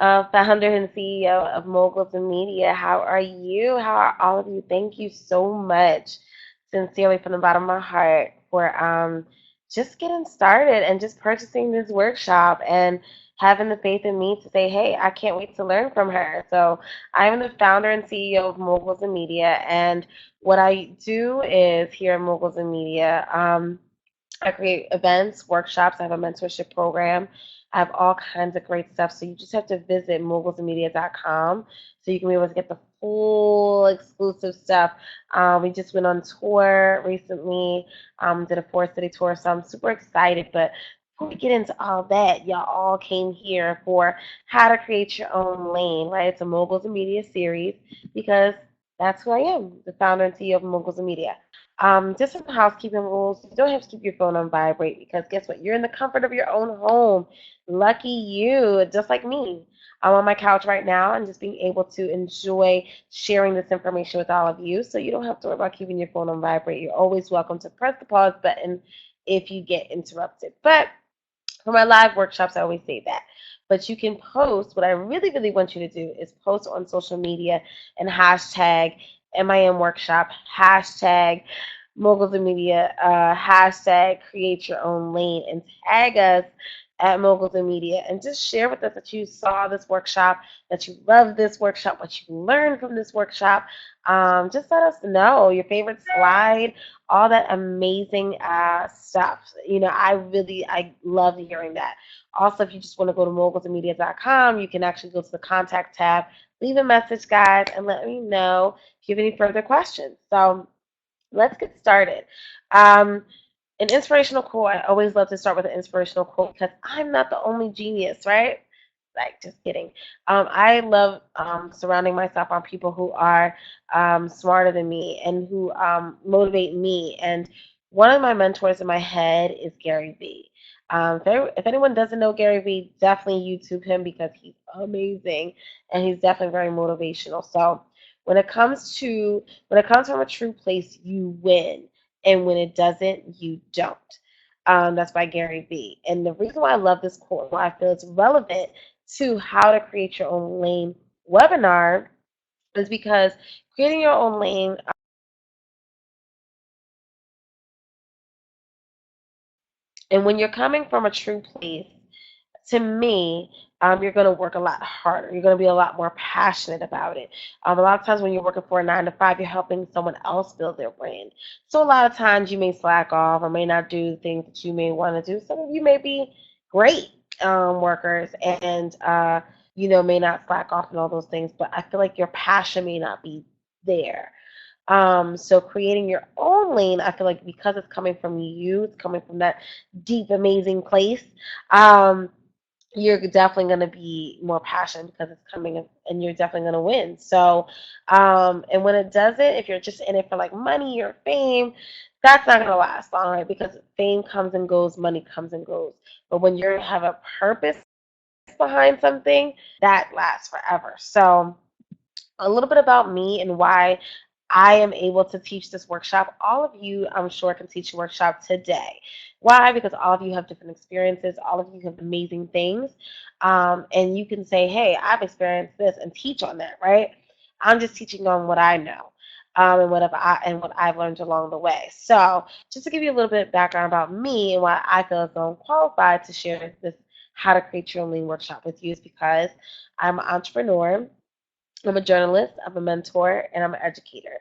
founder and CEO of Moguls in Media. How are you? How are all of you? Thank you so much, sincerely from the bottom of my heart, for just getting started and just purchasing this workshop and having the faith in me to say, hey, I can't wait to learn from her. So I'm the founder and CEO of Moguls in Media, and what I do is here at Moguls in Media. I create events, workshops. I have a mentorship program. I have all kinds of great stuff. So you just have to visit mogulsandmedia.com so you can be able to get the full exclusive stuff. We just went on tour recently, did a four-city tour, so I'm super excited. But before we get into all that, y'all all came here for how to create your own lane, right? It's a Moguls and Media series because that's who I am, the founder and CEO of Moguls and Media. Just some housekeeping rules. You don't have to keep your phone on vibrate because guess what? You're in the comfort of your own home. Lucky you, just like me. I'm on my couch right now and just being able to enjoy sharing this information with all of you. So you don't have to worry about keeping your phone on vibrate. You're always welcome to press the pause button if you get interrupted. But for my live workshops, I always say that. But you can post. What I really, really want you to do is post on social media and hashtag MIM workshop, hashtag moguls in media, hashtag create your own lane, and tag us at moguls in media and just share with us that you saw this workshop, that you love this workshop, what you learned from this workshop. Just let us know your favorite slide, all that amazing stuff. I love hearing that. Also, if you just want to go to mogulsandmedia.com, you can actually go to the contact tab, leave a message, guys, and let me know if you have any further questions. So let's get started. Um, an inspirational quote. I always love to start with an inspirational quote because I'm not the only genius, right? Like, just kidding. I love surrounding myself on people who are smarter than me and who motivate me. And one of my mentors in my head is Gary Vee. If anyone doesn't know Gary Vee, definitely YouTube him because he's amazing and he's definitely very motivational. So when it comes from a true place, you win, and when it doesn't, you don't. That's by Gary Vee. And the reason why I love this quote, why I feel it's relevant to how to create your own lane webinar is because creating your own lane, and when you're coming from a true place, to me, you're going to work a lot harder. You're going to be a lot more passionate about it. A lot of times when you're working for a 9 to 5, you're helping someone else build their brand. So a lot of times you may slack off or may not do the things that you may want to do. Some of you may be great workers and may not slack off and all those things, but I feel like your passion may not be there. So creating your own lane, I feel like because it's coming from you, it's coming from that deep, amazing place. Um, you're definitely going to be more passionate because it's coming and you're definitely going to win. So, and when it doesn't, if you're just in it for like money or fame, that's not going to last long, right? Because fame comes and goes, money comes and goes. But when you have a purpose behind something, that lasts forever. So, a little bit about me and why I am able to teach this workshop. All of you, I'm sure, can teach a workshop today. Why? Because all of you have different experiences. All of you have amazing things. And you can say, hey, I've experienced this and teach on that, right? I'm just teaching on what I know. What I've learned along the way. So, just to give you a little bit of background about me and why I feel as though I'm qualified to share this how to create your own lean workshop with you is because I'm an entrepreneur. I'm a journalist, I'm a mentor, and I'm an educator.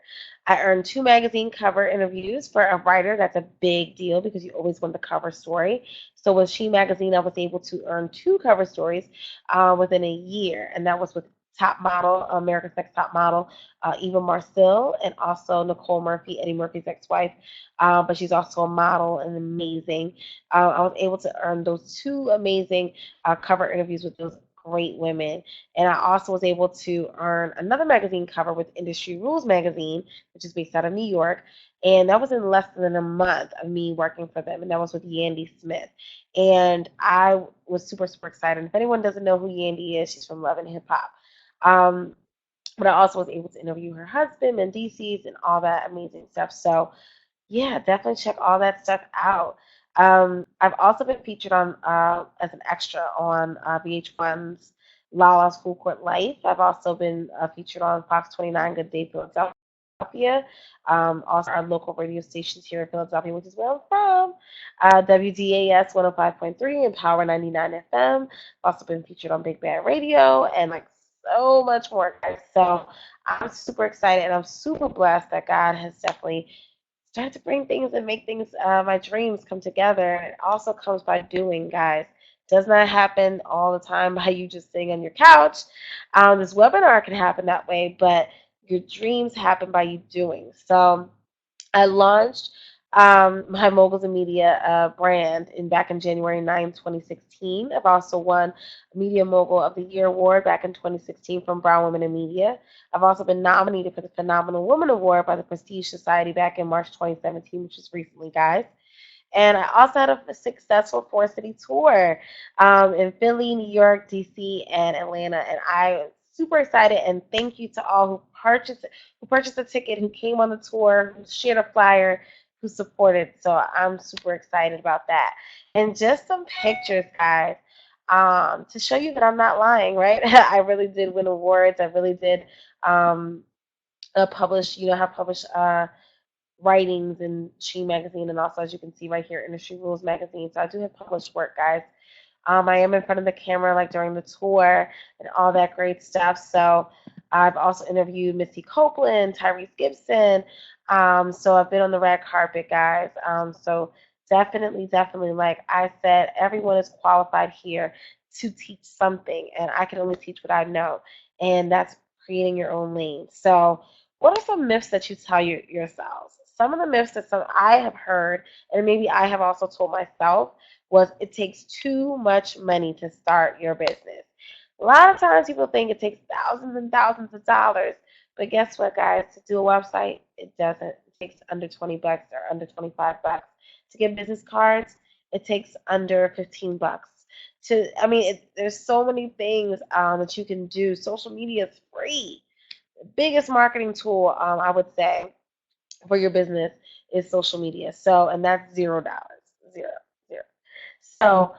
I earned 2 magazine cover interviews for a writer. That's a big deal because you always want the cover story. So with She Magazine, I was able to earn 2 cover stories within a year, and that was with top model, America's Next Top Model, Eva Marcille, and also Nicole Murphy, Eddie Murphy's ex-wife. But she's also a model and amazing. I was able to earn those 2 amazing cover interviews with those great women. And I also was able to earn another magazine cover with Industry Rules Magazine, which is based out of New York. And that was in less than a month of me working for them. And that was with Yandy Smith. And I was super, super excited. And if anyone doesn't know who Yandy is, she's from Love and Hip Hop. Um, but I also was able to interview her husband, Mendices, and all that amazing stuff. So, yeah, definitely check all that stuff out. I've also been featured on as an extra on VH1's Lala's Food Court Life. I've also been featured on Fox 29, Good Day Philadelphia. Also, our local radio stations here in Philadelphia, which is where I'm from. WDAS 105.3 and Power 99 FM. Also been featured on Big Bad Radio and like so much more, guys. So I'm super excited and I'm super blessed that God has definitely start to bring things and make things, my dreams come together. It also comes by doing, guys. Does not happen all the time by you just sitting on your couch. This webinar can happen that way, but your dreams happen by you doing. So I launched my Moguls and Media brand back in January 9, 2016. I've also won Media Mogul of the Year award back in 2016 from Brown Women in Media. I've also been nominated for the Phenomenal Woman Award by the Prestige Society back in March 2017, which is recently, guys. And I also had a successful four-city tour in Philly, New York, DC, and Atlanta. And I'm super excited. And thank you to all who purchased a ticket, who came on the tour, who shared a flyer, who supported. So I'm super excited about that. And just some pictures, guys, to show you that I'm not lying, right? I really did win awards. I really did um, publish, have published writings in She Magazine, and also, as you can see right here, Industry Rules Magazine. So I do have published work, guys. I am in front of the camera like during the tour and all that great stuff. So I've also interviewed Missy Copeland, Tyrese Gibson. So I've been on the red carpet, guys. So definitely, like I said, everyone is qualified here to teach something, and I can only teach what I know, and that's creating your own lane. So what are some myths that you tell yourselves? Some of the myths that some I have heard, and maybe I have also told myself, was it takes too much money to start your business. A lot of times people think it takes thousands and thousands of dollars, but guess what, guys? To do a website, it doesn't. It takes under 20 bucks or under 25 bucks. To get business cards, it takes under 15 bucks. There's so many things that you can do. Social media is free. The biggest marketing tool, I would say, for your business is social media. So, and that's $0, zero, zero. So,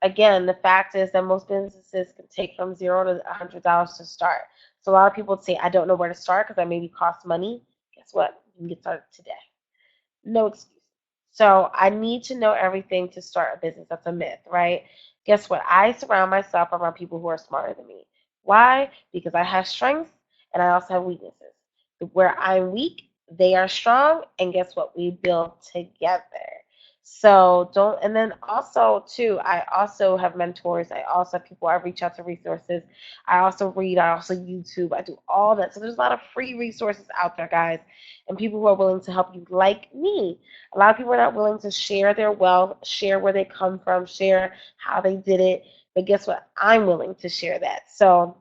again, the fact is that most businesses can take from $0 to $100 to start. So a lot of people would say, I don't know where to start because that maybe costs money. Guess what? You can get started today. No excuse. So I need to know everything to start a business. That's a myth, right? Guess what? I surround myself around people who are smarter than me. Why? Because I have strengths and I also have weaknesses. Where I'm weak, they are strong, and guess what? We build together. So don't, and then also too, I also have mentors. I also have people I reach out to resources. I also read. I also YouTube. I do all that. So there's a lot of free resources out there, guys, and people who are willing to help you, like me. A lot of people are not willing to share their wealth, share where they come from, share how they did it. But guess what? I'm willing to share that. So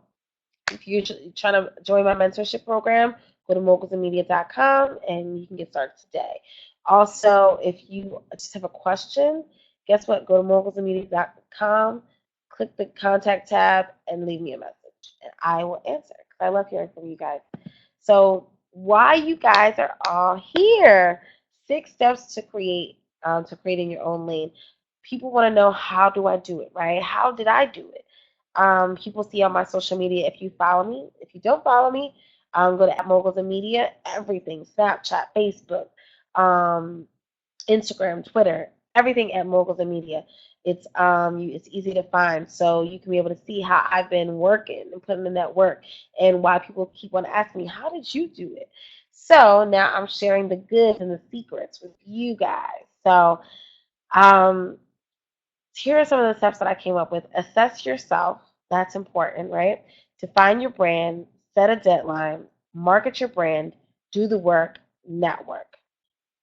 if you're trying to join my mentorship program, go to mogulsandmedia.com and you can get started today. Also, if you just have a question, guess what? Go to mogulsandmedia.com, click the contact tab, and leave me a message, and I will answer because I love hearing from you guys. So, why you guys are all here? 6 steps to creating your own lane. People want to know, how do I do it, right? How did I do it? People see on my social media. If you follow me, if you don't follow me, go to @Moguls and Media. Everything: Snapchat, Facebook, um, Instagram, Twitter, everything @Moguls and Media. It's easy to find, so you can be able to see how I've been working and putting in that work, and why people keep on asking me, "How did you do it?" So now I'm sharing the goods and the secrets with you guys. So um, here are some of the steps that I came up with. Assess yourself. That's important, right? Define your brand, set a deadline, market your brand, do the work, network.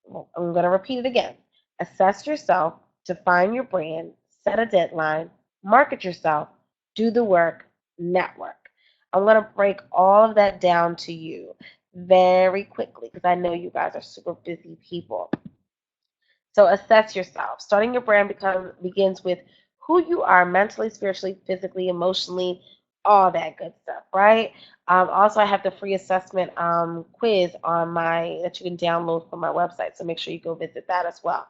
Well, I'm going to repeat it again. Assess yourself, define your brand, set a deadline, market yourself, do the work, network. I'm going to break all of that down to you very quickly because I know you guys are super busy people. So assess yourself. Starting your brand begins with who you are mentally, spiritually, physically, emotionally, all that good stuff, right? Also, I have the free assessment quiz on that you can download from my website. So make sure you go visit that as well.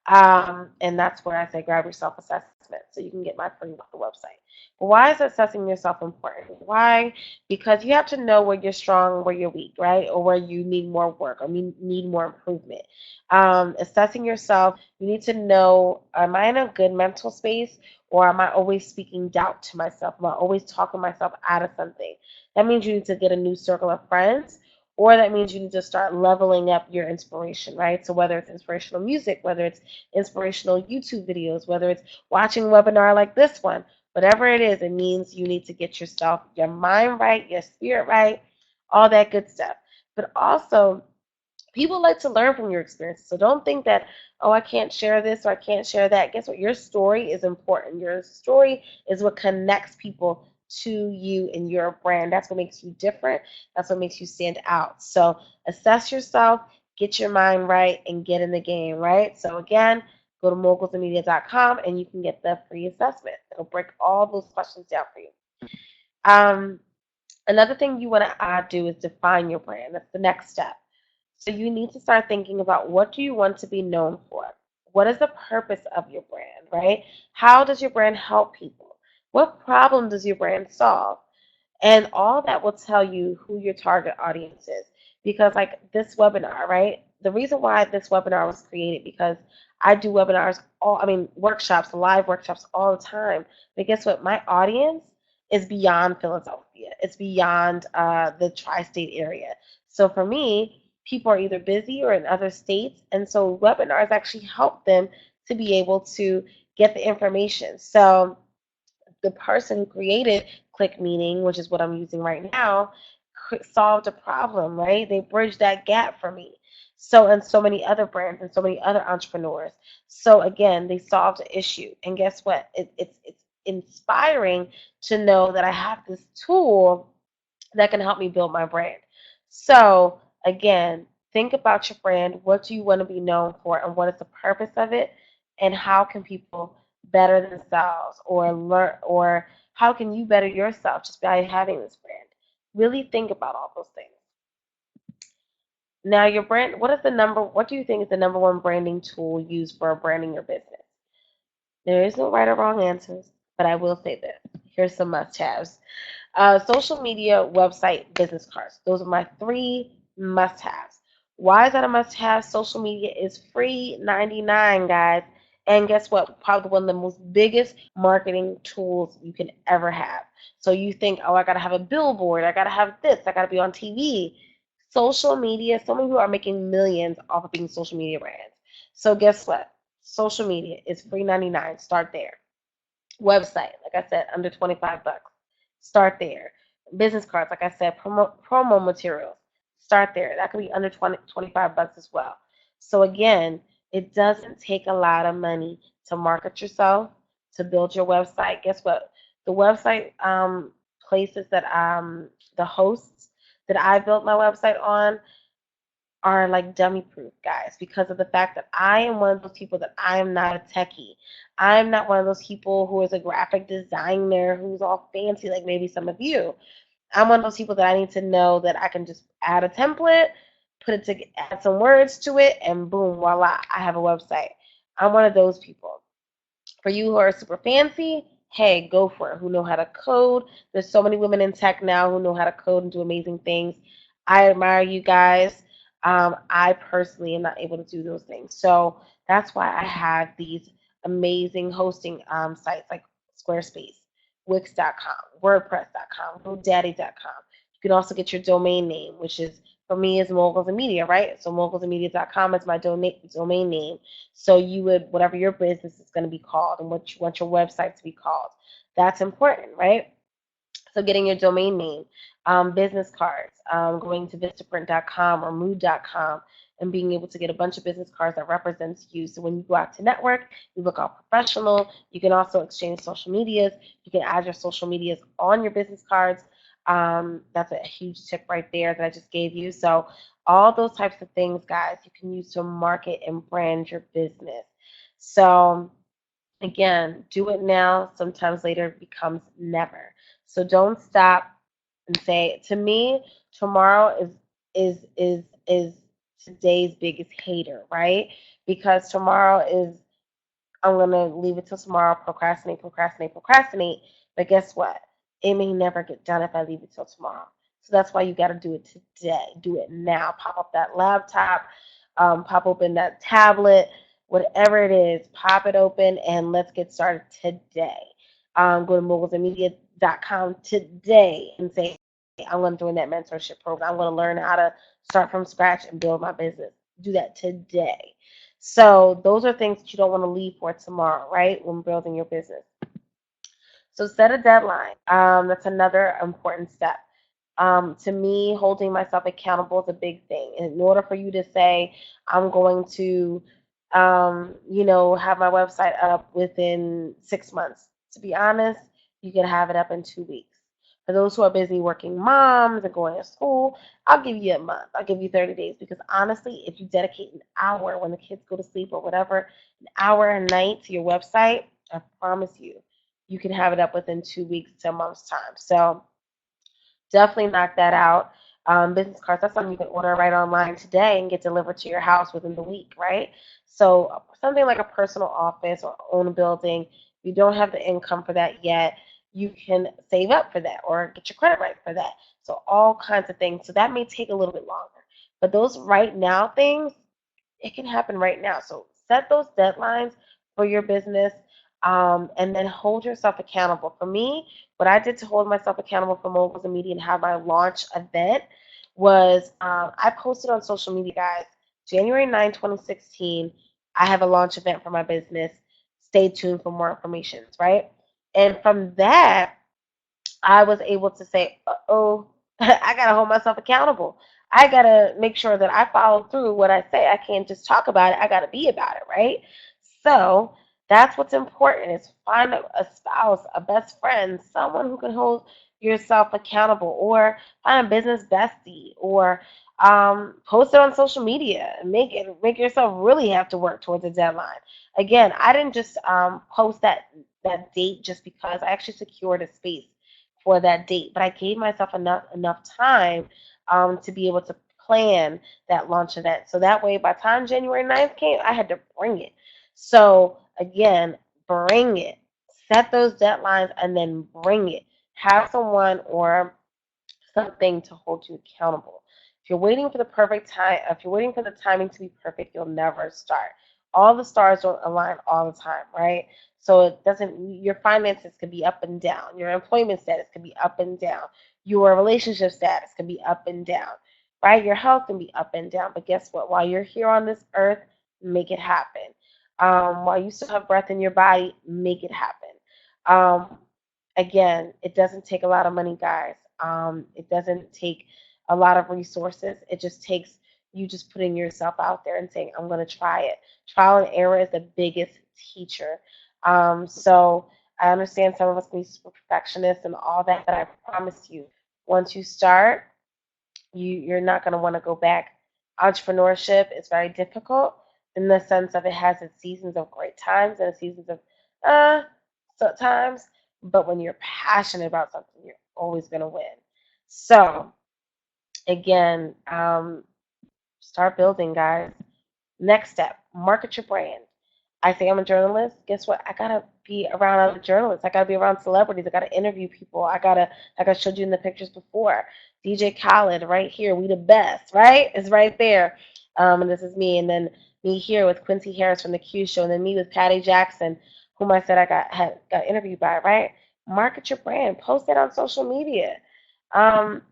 And that's where I say grab your self-assessment so you can get my free off the website. Why is assessing yourself important? Why? Because you have to know where you're strong, where you're weak, right? Or where you need more work or need more improvement. Assessing yourself, you need to know, am I in a good mental space, or am I always speaking doubt to myself? Am I always talking myself out of something? That means you need to get a new circle of friends, or that means you need to start leveling up your inspiration, right? So whether it's inspirational music, whether it's inspirational YouTube videos, whether it's watching a webinar like this one, whatever it is, it means you need to get yourself, your mind right, your spirit right, all that good stuff. But also, people like to learn from your experiences. So don't think that, oh, I can't share this or I can't share that. Guess what? Your story is important. Your story is what connects people to you and your brand. That's what makes you different. That's what makes you stand out. So assess yourself, get your mind right, and get in the game, right? So again, go to mogulsandmedia.com and you can get the free assessment. It'll break all those questions down for you. Um, Another thing you want to do is define your brand. That's the next step. So you need to start thinking about, what do you want to be known for? What is the purpose of your brand, right? How does your brand help people? What problem does your brand solve? And all that will tell you who your target audience is. Because like this webinar, right? The reason why this webinar was created, because I do webinars, workshops, live workshops all the time. But guess what? My audience is beyond Philadelphia. It's beyond the tri-state area. So for me, people are either busy or in other states. And so webinars actually help them to be able to get the information. So the person who created Click Meeting, which is what I'm using right now, solved a problem, right? They bridged that gap for me. So, and so many other brands and so many other entrepreneurs. So again, they solved an issue. And guess what? It's inspiring to know that I have this tool that can help me build my brand. So again, think about your brand. What do you want to be known for, and what is the purpose of it, and how can people better themselves, or learn, or how can you better yourself just by having this brand? Really think about all those things. Now, your brand. What do you think is the number one branding tool used for branding your business? There is no right or wrong answers, but I will say this. Here's some must-haves. Social media, website, business cards. Those are my three must-haves. Why is that a must-have? Social media is free 99, guys. And guess what? Probably one of the most biggest marketing tools you can ever have. So you think, oh, I got to have a billboard. I got to have this. I got to be on TV. Social media, so many people are making millions off of being social media brands. So guess what? Social media is free 99. Start there. Website, like I said, under 25 bucks. Start there. Business cards, like I said, promo materials. Start there. That could be under 25 bucks as well. So again, it doesn't take a lot of money to market yourself, to build your website. Guess what? The website places that the hosts that I built my website on are like dummy proof, guys, because of the fact that I am one of those people that I am not a techie. I'm not one of those people who is a graphic designer who's all fancy like maybe some of you. I'm one of those people that I need to know that I can just add a template, add some words to it, and boom, voila, I have a website. I'm one of those people. For you who are super fancy, hey, go for it. Who know how to code? There's so many women in tech now who know how to code and do amazing things. I admire you guys. I personally am not able to do those things. So that's why I have these amazing hosting sites like Squarespace, Wix.com, WordPress.com, GoDaddy.com. You can also get your domain name, which is, for me, is Moguls and Media, right? So mogulsandmedia.com is my domain name. So you would, whatever your business is going to be called and what you want your website to be called. That's important, right? So getting your domain name, business cards, going to vistaprint.com or mood.com, and being able to get a bunch of business cards that represents you. So when you go out to network, you look all professional. You can also exchange social medias. You can add your social medias on your business cards. That's a huge tip right there that I just gave you. So all those types of things, guys, you can use to market and brand your business. So again, do it now. Sometimes later becomes never. So don't stop and say, to me, tomorrow is today's biggest hater, right? Because tomorrow is, I'm gonna leave it till tomorrow, procrastinate, procrastinate, procrastinate. But guess what? It may never get done if I leave it till tomorrow. So that's why you got to do it today. Do it now. Pop up that laptop, pop open that tablet, whatever it is, pop it open and let's get started today. Go to mogulsandmedia.com today and say, I'm going to join that mentorship program. I'm going to learn how to start from scratch and build my business. Do that today. So those are things that you don't want to leave for tomorrow, right? When building your business. So set a deadline. That's another important step. To me, holding myself accountable is a big thing. In order for you to say, I'm going to, have my website up within 6 months, to be honest, you can have it up in 2 weeks. For those who are busy working moms and going to school, I'll give you a month. I'll give you 30 days because honestly, if you dedicate an hour when the kids go to sleep or whatever, an hour a night to your website, I promise you can have it up within 2 weeks to a month's time. So definitely knock that out. Business cards, that's something you can order right online today and get delivered to your house within the week, right? So something like a personal office or own a building, if you don't have the income for that yet, you can save up for that or get your credit right for that. So all kinds of things. So that may take a little bit longer. But those right now things, it can happen right now. So set those deadlines for your business, and then hold yourself accountable. For me, what I did to hold myself accountable for Moguls and Media and have my launch event was I posted on social media, guys, January 9, 2016, I have a launch event for my business. Stay tuned for more information, right? And from that, I was able to say, oh, I got to hold myself accountable. I got to make sure that I follow through what I say. I can't just talk about it. I got to be about it, right? So that's what's important is find a spouse, a best friend, someone who can hold yourself accountable or find a business bestie or post it on social media and make yourself really have to work towards a deadline. Again, I didn't just post that date just because I actually secured a space for that date. But I gave myself enough time to be able to plan that launch event. So that way, by the time January 9th came, I had to bring it. So again, bring it. Set those deadlines and then bring it. Have someone or something to hold you accountable. If you're waiting for the perfect time, if you're waiting for the timing to be perfect, you'll never start. All the stars don't align all the time, right? So it doesn't, your finances can be up and down. Your employment status can be up and down. Your relationship status can be up and down, right? Your health can be up and down. But guess what? While you're here on this earth, make it happen. While you still have breath in your body, make it happen. Um, Again, it doesn't take a lot of money, guys. It doesn't take a lot of resources. It just takes you just putting yourself out there and saying, I'm going to try it. Trial and error is the biggest teacher. So I understand some of us can be super perfectionists and all that, but I promise you, once you start, you're not going to want to go back. Entrepreneurship is very difficult in the sense of it has its seasons of great times and its seasons of uh so times, but when you're passionate about something, you're always going to win. So again, start building, guys. Next step, market your brand. I say I'm a journalist. Guess what? I gotta be around other journalists. I gotta be around celebrities. I gotta interview people. like I showed you in the pictures before. DJ Khaled, right here. We the best, right? It's right there. And this is me. And then me here with Quincy Harris from the Q Show. And then me with Patty Jackson, whom I said I got interviewed by, right? Market your brand. Post it on social media. Um,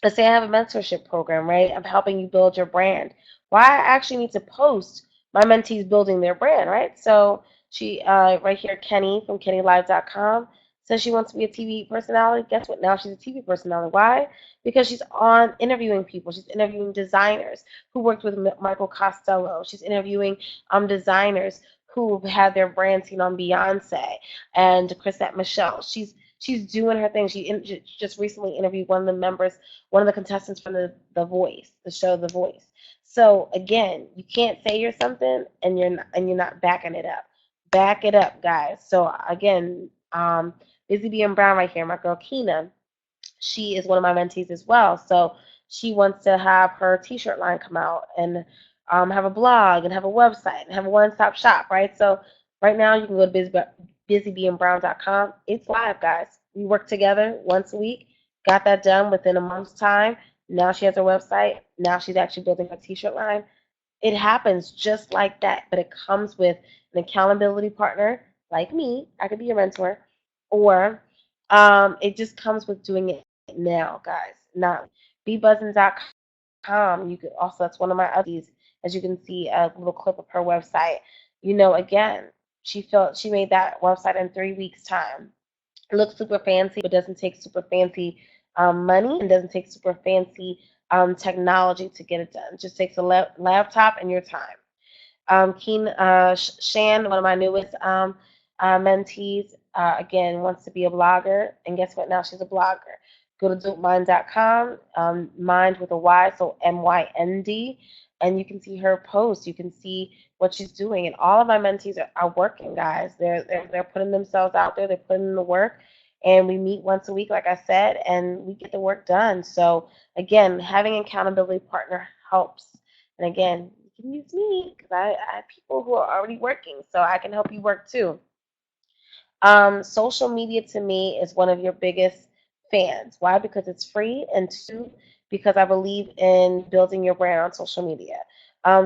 let's say I have a mentorship program, right? I'm helping you build your brand. Why I actually need to post my mentees building their brand, right? So she, right here, Kenny from KennyLive.com says she wants to be a TV personality. Guess what? Now she's a TV personality. Why? Because she's on interviewing people. She's interviewing designers who worked with Michael Costello. She's interviewing designers who had their brand seen on Beyonce and Chrisette Michelle. She's doing her thing. She just recently interviewed one of the members, one of the contestants from the Voice, the show The Voice. So again, you can't say you're something and you're not backing it up. Back it up, guys. So again, Busy Being Brown right here, my girl Keena, she is one of my mentees as well. So she wants to have her T-shirt line come out and have a blog and have a website and have a one-stop shop, right? So right now you can go to busybeingbrown.com. It's live, guys. We worked together once a week, got that done within a month's time. Now she has her website. Now she's actually building a t-shirt line. It happens just like that, but it comes with an accountability partner like me. I could be your mentor, or it just comes with doing it now, guys. Not bebuzzing.com. You could also, that's one of my others. As you can see, a little clip of her website. Again, she made that website in 3 weeks' time. It looks super fancy, but doesn't take super fancy money and doesn't take super fancy technology to get it done. It just takes a laptop and your time. Keen Shan, one of my newest mentees, again, wants to be a blogger. And guess what? Now she's a blogger. Go to dopemind.com, mind with a Y, so MYND, and you can see her post. You can see what she's doing. And all of my mentees are working, guys. They're putting themselves out there. They're putting in the work. And we meet once a week, like I said, and we get the work done. So, again, having an accountability partner helps. And again, you can use me because I have people who are already working, so I can help you work too. Social media to me is one of your biggest fans. Why? Because it's free, and two, because I believe in building your brand on social media.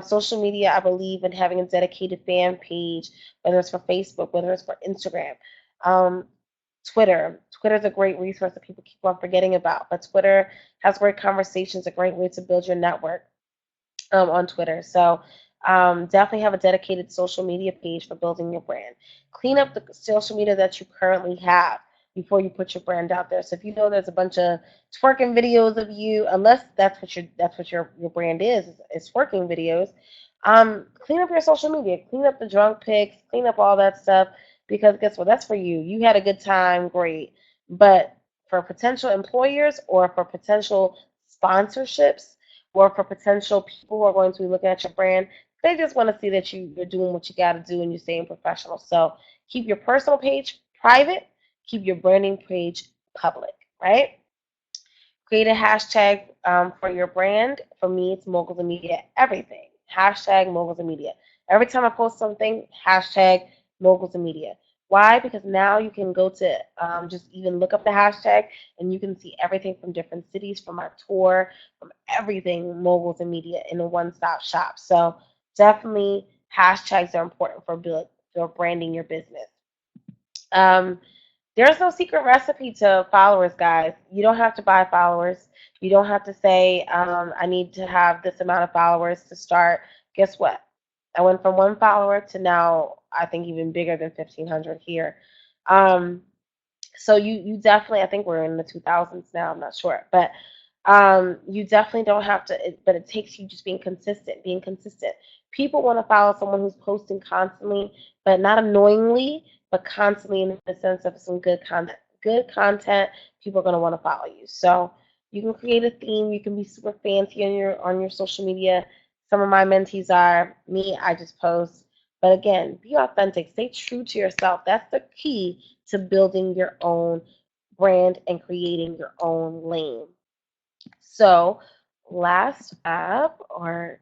Social media, I believe in having a dedicated fan page, whether it's for Facebook, whether it's for Instagram. Um, Twitter. Twitter is a great resource that people keep on forgetting about, but Twitter has great conversations, a great way to build your network on Twitter. So definitely have a dedicated social media page for building your brand. Clean up the social media that you currently have before you put your brand out there. So if you know there's a bunch of twerking videos of you, unless that's what your brand is twerking videos, clean up your social media. Clean up the drunk pics. Clean up all that stuff because guess what? That's for you. You had a good time, great. But for potential employers or for potential sponsorships, or for potential people who are going to be looking at your brand, they just want to see that you're doing what you got to do and you're staying professional. So keep your personal page private, keep your branding page public, right? Create a hashtag for your brand. For me, it's Moguls and Media Everything. Hashtag Moguls and Media. Every time I post something, hashtag Moguls and Media. Why? Because now you can go to just even look up the hashtag and you can see everything from different cities, from our tour, from everything Moguls and Media in a one-stop shop. So definitely hashtags are important for branding your business. Um, there's no secret recipe to followers, guys. You don't have to buy followers. You don't have to say, I need to have this amount of followers to start. Guess what? I went from 1 follower to now, I think, even bigger than 1,500 here. Um, so you definitely, I think we're in the 2000s now, I'm not sure. But you definitely don't have to, but it takes you just being consistent, being consistent. People want to follow someone who's posting constantly, but not annoyingly, but constantly in the sense of some good content. Good content, people are going to want to follow you. So you can create a theme. You can be super fancy on your social media. Some of my mentees are me. I just post. But again, be authentic. Stay true to yourself. That's the key to building your own brand and creating your own lane. So, last up, or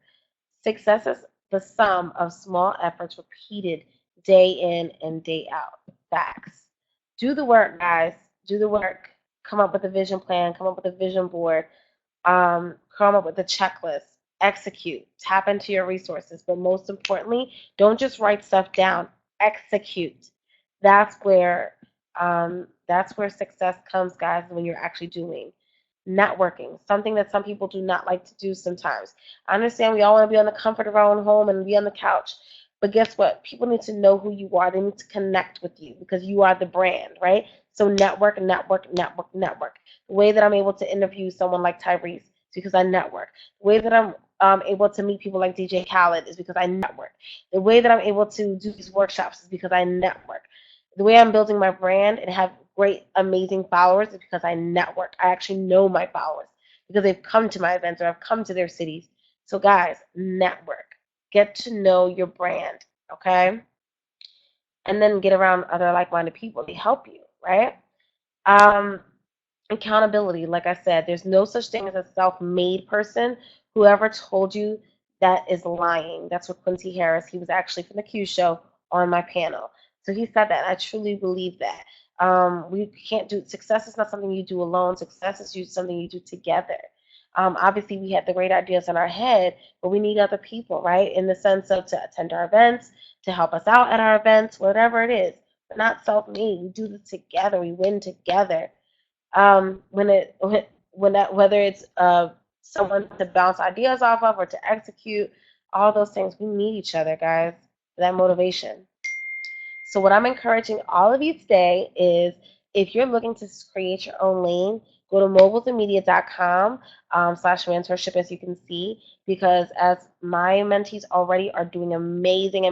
success is the sum of small efforts repeated day in and day out. Facts. Do the work, guys. Do the work. Come up with a vision plan. Come up with a vision board. Come up with a checklist. Execute. Tap into your resources. But most importantly, don't just write stuff down. Execute. That's where that's where success comes, guys, when you're actually doing networking, something that some people do not like to do sometimes. I understand we all want to be on the comfort of our own home and be on the couch, but guess what? People need to know who you are. They need to connect with you because you are the brand, right? So network, network, network, network. The way that I'm able to interview someone like Tyrese is because I network. The way that I'm able to meet people like DJ Khaled is because I network. The way that I'm able to do these workshops is because I network. The way I'm building my brand and have great, amazing followers is because I network. I actually know my followers because they've come to my events or I've come to their cities. So, guys, network. Get to know your brand, okay? And then get around other like minded people. They help you, right? Um, Accountability, like I said, there's no such thing as a self made person. Whoever told you that is lying. That's what Quincy Harris, he was actually from the Q show on my panel. So he said that. I truly believe that. We can't do success is not something you do alone. Success is something you do together. Obviously, we have the great ideas in our head, but we need other people, right? In the sense of to attend our events, to help us out at our events, whatever it is. We're not self-made. We do this together. We win together. When that whether it's someone to bounce ideas off of or to execute all those things, we need each other, guys. That motivation. So what I'm encouraging all of you today is if you're looking to create your own lane, go to mogulsandmedia.com slash mentorship, as you can see, because as my mentees already are doing amazing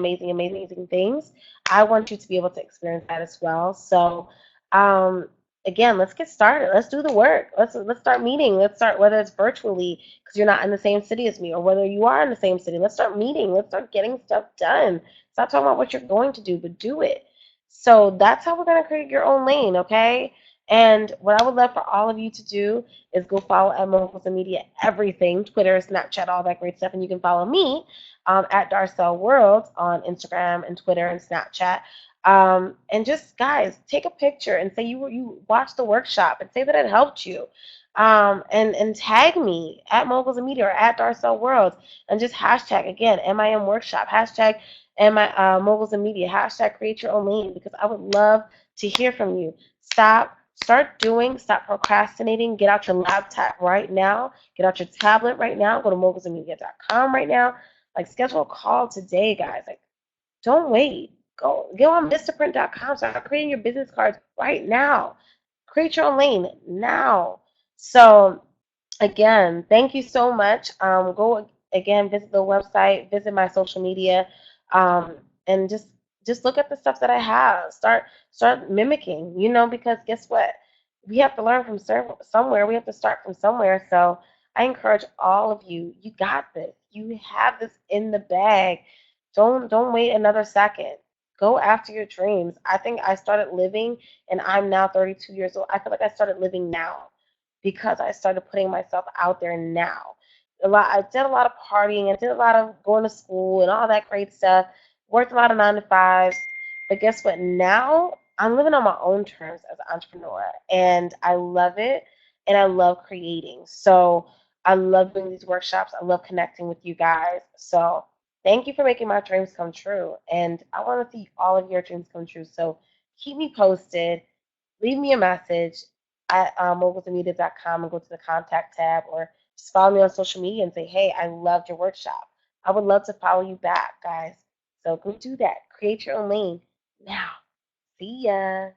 things, I want you to be able to experience that as well. So um, again, let's get started. Let's do the work. Let's start meeting. Let's start, whether it's virtually because you're not in the same city as me, or whether you are in the same city. Let's start meeting. Let's start getting stuff done. Stop talking about what you're going to do, but do it. So that's how we're going to create your own lane, okay? And what I would love for all of you to do is go follow at Moguls and Media everything, Twitter, Snapchat, all that great stuff. And you can follow me at Darcel World on Instagram and Twitter and Snapchat. And just, guys, take a picture and say you watched the workshop and say that it helped you. And tag me at Moguls and Media or at Darcel World and just hashtag, again, MIM Workshop, hashtag and my Moguls and Media, hashtag create your own lane, because I would love to hear from you. Stop procrastinating, get out your laptop right now, get out your tablet right now, go to mogulsandmedia.com right now. Like, schedule a call today, guys. Like, don't wait. Go on Vistaprint.com, start creating your business cards right now. Create your own lane now. So again, thank you so much. Go again, visit the website, visit my social media, and just look at the stuff that I have. Start mimicking, because guess what? We have to learn from somewhere. We have to start from somewhere. So I encourage all of you. You got this. You have this in the bag. Don't wait another second. Go after your dreams. I think I started living, and I'm now 32 years old. I feel like I started living now because I started putting myself out there now. I did a lot of partying. I did a lot of going to school and all that great stuff. Worked a lot of 9 to 5s. But guess what? Now I'm living on my own terms as an entrepreneur, and I love it, and I love creating. So I love doing these workshops. I love connecting with you guys. So thank you for making my dreams come true, and I want to see all of your dreams come true. So keep me posted. Leave me a message at mogulsandmedia.com and go to the contact tab, or just follow me on social media and say, hey, I loved your workshop. I would love to follow you back, guys. So go do that. Create your own lane now. See ya.